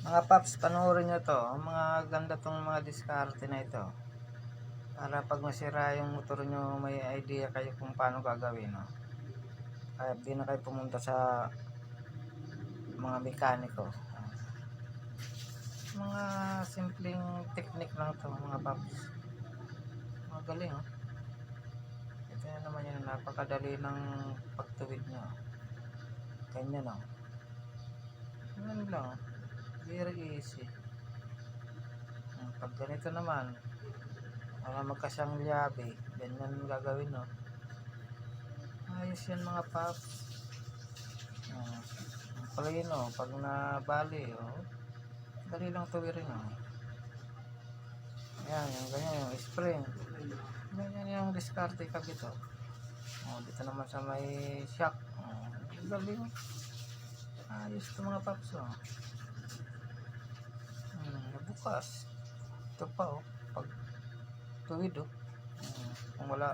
Mga paps, panoorin nyo to. Ang mga ganda tong mga diskarte na ito. Para pag masira yung motor nyo, may idea kayo kung paano gagawin. No? Kaya di na kayo pumunta sa mga mekaniko. Mga simpleng technique lang to mga paps. Mga galing oh. Ito na naman yun, napakadali ng pagtuwid nyo. Ganyan oh. Ganyan lang oh. Very easy. Pag ganito naman, para magkasyang liyabe, ganyan gagawin no. Ayos yan mga paps. Pala yun oh, pag nabali oh, dali lang tuwirin oh. Ayan, yung ganyan yung spring. Ganyan yung diskarte kabit oh. Dito naman sa may shock. Galing. Ayos ito mga paps oh. Nabukas. Ito pa oh, pag tuwid oh. Kung wala